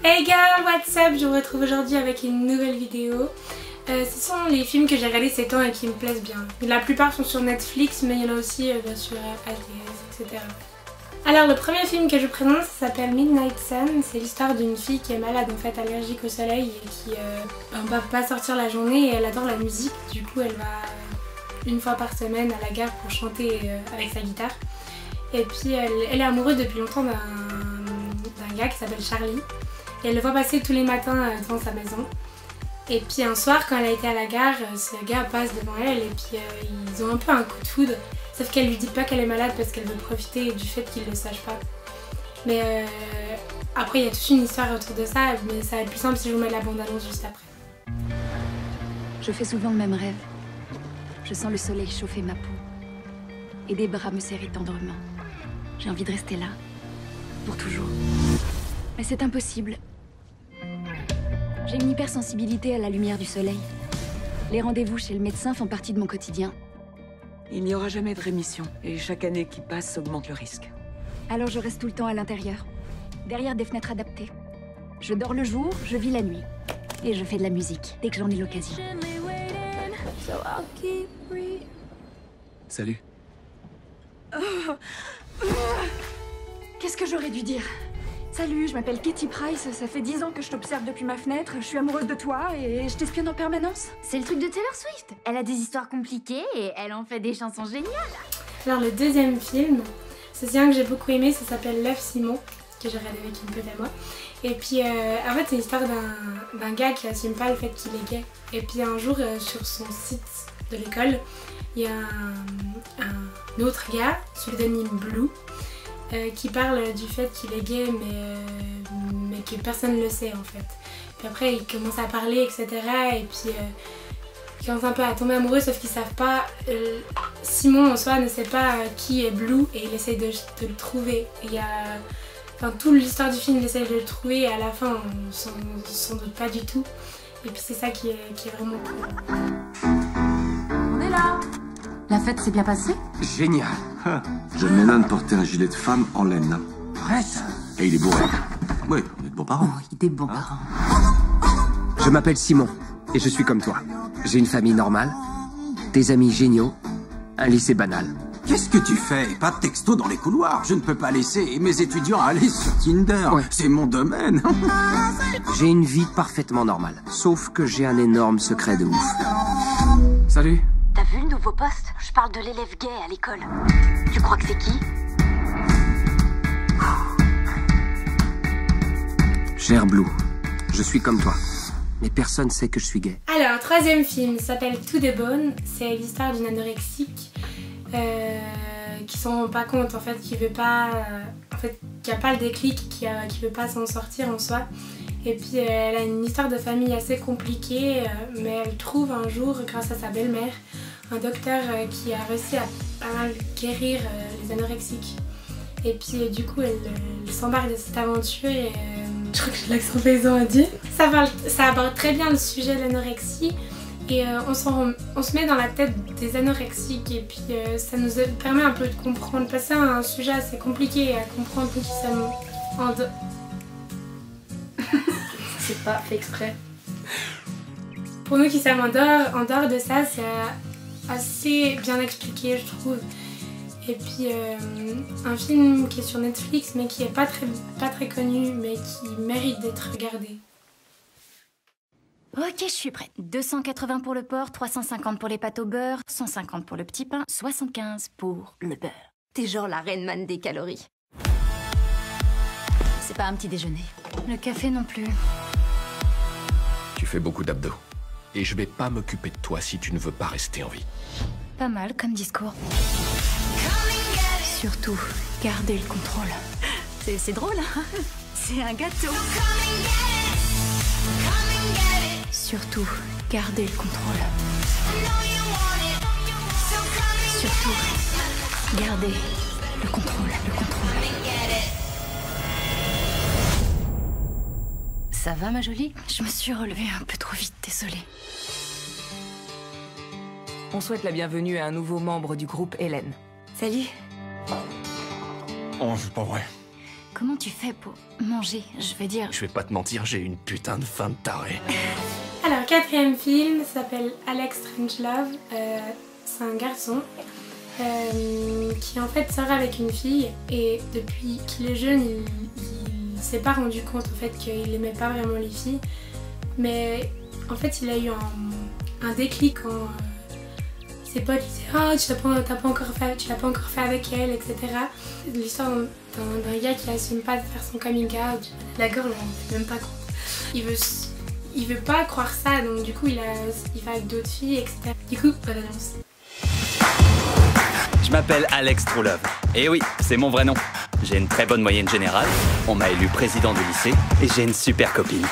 Hey girl, what's up? Je vous retrouve aujourd'hui avec une nouvelle vidéo. Ce sont les films que j'ai regardés ces temps et qui me plaisent bien. La plupart sont sur Netflix, mais il y en a aussi bien sûr HDS, etc. Alors le premier film que je vous présente, ça s'appelle Midnight Sun. C'est l'histoire d'une fille qui est malade, en fait allergique au soleil et qui ne peut pas sortir la journée et elle adore la musique. Du coup elle va une fois par semaine à la gare pour chanter avec sa guitare. Et puis elle est amoureuse depuis longtemps d'un gars qui s'appelle Charlie. Et elle le voit passer tous les matins devant sa maison. Et puis un soir, quand elle a été à la gare, ce gars passe devant elle et puis ils ont un peu un coup de foudre. Sauf qu'elle lui dit pas qu'elle est malade parce qu'elle veut profiter du fait qu'il le sache pas. Mais après, il y a toute une histoire autour de ça, mais ça va être plus simple si je vous mets la bande-annonce juste après. Je fais souvent le même rêve. Je sens le soleil chauffer ma peau et des bras me serrer tendrement. J'ai envie de rester là, pour toujours. Mais c'est impossible. J'ai une hypersensibilité à la lumière du soleil. Les rendez-vous chez le médecin font partie de mon quotidien. Il n'y aura jamais de rémission, et chaque année qui passe augmente le risque. Alors je reste tout le temps à l'intérieur, derrière des fenêtres adaptées. Je dors le jour, je vis la nuit. Et je fais de la musique, dès que j'en ai l'occasion. Salut. Qu'est-ce que j'aurais dû dire? Salut, je m'appelle Katie Price, ça fait 10 ans que je t'observe depuis ma fenêtre, je suis amoureuse de toi et je t'espionne en permanence. C'est le truc de Taylor Swift. Elle a des histoires compliquées et elle en fait des chansons géniales. Alors le deuxième film, c'est un que j'ai beaucoup aimé, ça s'appelle Love Simon, que j'ai regardé avec une pote à moi. Et puis en fait c'est l'histoire d'un gars qui assume pas le fait qu'il est gay. Et puis un jour sur son site de l'école, il y a un autre gars, pseudonyme Blue, qui parle du fait qu'il est gay mais que personne ne le sait en fait. Puis après il commence à parler etc. Et puis il commence un peu à tomber amoureux sauf qu'ils savent pas, Simon en soi ne sait pas qui est Blue et il essaie de le trouver. Et il y a, enfin toute l'histoire du film il essaie de le trouver et à la fin on s'en doute pas du tout. Et puis c'est ça qui est vraiment cool. On est là. La fête s'est bien passée? Génial. Je m'étonne de porter un gilet de femme en laine. Arrête. Et il est bourré. Oui, on est de bons parents. Oui, des bons parents. Je m'appelle Simon et je suis comme toi. J'ai une famille normale, des amis géniaux, un lycée banal. Qu'est-ce que tu fais? Pas de texto dans les couloirs. Je ne peux pas laisser mes étudiants aller sur Tinder. Ouais. C'est mon domaine. J'ai une vie parfaitement normale, sauf que j'ai un énorme secret de ouf. Salut. T'as vu le nouveau poste? Je parle de l'élève gay à l'école. Tu crois que c'est qui? Cher Blue, je suis comme toi, mais personne sait que je suis gay. Alors, troisième film s'appelle To the Bone. C'est l'histoire d'une anorexique qui s'en rend pas compte en fait, qui veut pas, qui a pas le déclic, qui veut pas s'en sortir en soi. Et puis elle a une histoire de famille assez compliquée, mais elle trouve un jour, grâce à sa belle-mère, un docteur qui a réussi à pas mal guérir les anorexiques. Et puis du coup elle s'embarque de cette aventure et je crois que j'ai l'accent paysan à dire. Ça aborde très bien le sujet de l'anorexie et on se met dans la tête des anorexiques et puis ça nous permet un peu de comprendre, parce que c'est un sujet assez compliqué à comprendre pour qui ça nous... C'est pas fait exprès. Pour nous qui sommes en dehors de ça, c'est assez bien expliqué je trouve. Et puis un film qui est sur Netflix mais qui est pas très connu mais qui mérite d'être regardé. Ok, je suis prête. 280 pour le porc, 350 pour les pâtes au beurre, 150 pour le petit pain, 75 pour le beurre. T'es genre la reine man des calories. C'est pas un petit déjeuner. Le café non plus. Tu fais beaucoup d'abdos. Et je vais pas m'occuper de toi si tu ne veux pas rester en vie. Pas mal comme discours. Surtout, gardez le contrôle. C'est drôle, hein? C'est un gâteau. Surtout, gardez le contrôle. Surtout, gardez le contrôle, Ça va, ma jolie? Je me suis relevée un peu trop vite, désolée. On souhaite la bienvenue à un nouveau membre du groupe Hélène. Salut. Oh, c'est pas vrai. comment tu fais pour manger? Je veux dire... Je vais pas te mentir, j'ai une putain de faim de taré. Alors, quatrième film s'appelle Alex Strangelove. C'est un garçon qui en fait sort avec une fille et depuis qu'il est jeune, il s'est pas rendu compte en fait qu'il aimait pas vraiment les filles. Mais en fait, il a eu un déclic quand ses potes disaient « Oh, tu l'as pas encore fait avec elle, etc. » L'histoire d'un gars qui assume pas de faire son coming out. D'accord, on ne fait même pas compte. Il veut pas croire ça, donc du coup il va avec d'autres filles, etc. Du coup, bonne annonce. Je m'appelle Alex Trulove. Et oui, c'est mon vrai nom. J'ai une très bonne moyenne générale, on m'a élu président du lycée, et j'ai une super copine.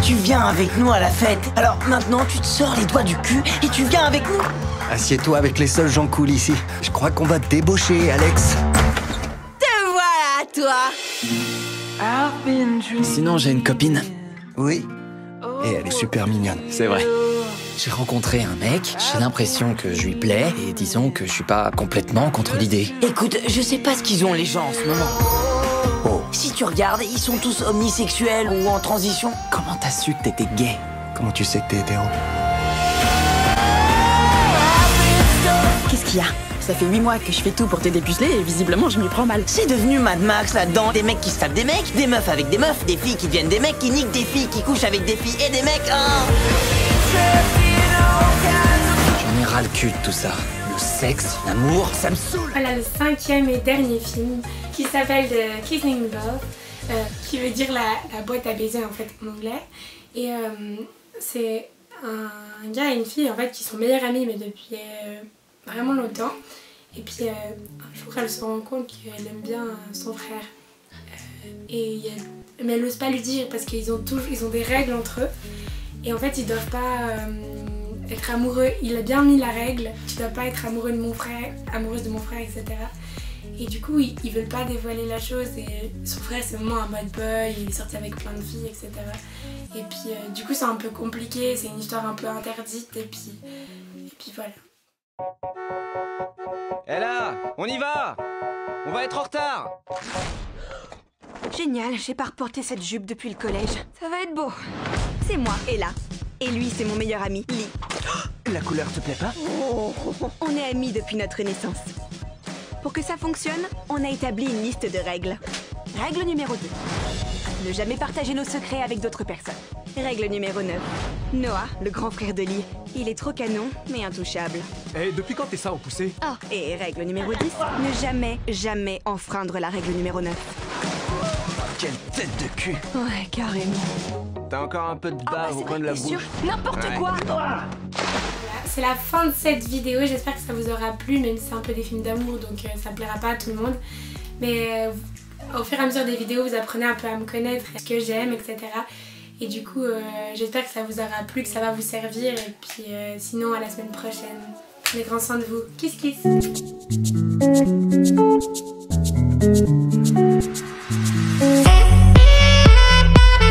Tu viens avec nous à la fête. Alors maintenant, tu te sors les doigts du cul et tu viens avec nous. Assieds-toi avec les seuls gens cool ici. Je crois qu'on va te débaucher, Alex. Te voilà, toi. Sinon, j'ai une copine. Oui. Et elle est super mignonne. C'est vrai. J'ai rencontré un mec, j'ai l'impression que je lui plais, et disons que je suis pas complètement contre l'idée. Écoute, je sais pas ce qu'ils ont les gens en ce moment. Oh. Si tu regardes, ils sont tous omnisexuels ou en transition. Comment t'as su que t'étais gay? Comment tu sais que t'es hétéro? Qu'est-ce qu'il y a? Ça fait 8 mois que je fais tout pour te dépuceler et visiblement je m'y prends mal. C'est devenu Mad Max là-dedans. Des mecs qui se tapent des mecs, des meufs avec des meufs, des filles qui deviennent des mecs qui niquent des filles, qui couchent avec des filles et des mecs. J'en ai ras le cul de tout ça. Le sexe, l'amour, ça me saoule. Voilà le cinquième et dernier film qui s'appelle The Kissing Booth, qui veut dire la boîte à baiser en fait en anglais. Et c'est un gars et une fille en fait qui sont meilleurs amis mais depuis vraiment longtemps. Et puis un jour elle se rend compte qu'elle aime bien son frère. Mais elle n'ose pas lui dire parce qu'ils ont des règles entre eux. Et en fait ils doivent pas être amoureux. Il a bien mis la règle, tu dois pas être amoureux de mon frère, amoureuse de mon frère, etc. Et du coup ils veulent pas dévoiler la chose et son frère c'est vraiment un bad boy, il est sorti avec plein de filles, etc. Et puis du coup c'est un peu compliqué, c'est une histoire un peu interdite et puis voilà. Eh là, on y va! On va être en retard! Génial, j'ai pas reporté cette jupe depuis le collège. Ça va être beau. C'est moi, Ella. Et lui, c'est mon meilleur ami, Lee. La couleur te plaît pas? On est amis depuis notre naissance. Pour que ça fonctionne, on a établi une liste de règles. Règle numéro 2. Ne jamais partager nos secrets avec d'autres personnes. Règle numéro 9. Noah, le grand frère de Lee. Il est trop canon, mais intouchable. Et depuis quand t'es ça au poussé? Oh, et règle numéro 10. Ne jamais enfreindre la règle numéro 9. Quelle tête de cul! Ouais, carrément. T'as encore un peu de bave au coin de la bouche. N'importe quoi! C'est la fin de cette vidéo, j'espère que ça vous aura plu, même si c'est un peu des films d'amour, donc ça plaira pas à tout le monde. Mais au fur et à mesure des vidéos, vous apprenez un peu à me connaître, ce que j'aime, etc. Et du coup, j'espère que ça vous aura plu, que ça va vous servir. Et puis sinon, à la semaine prochaine. Prenez grand soin de vous. Kiss kiss!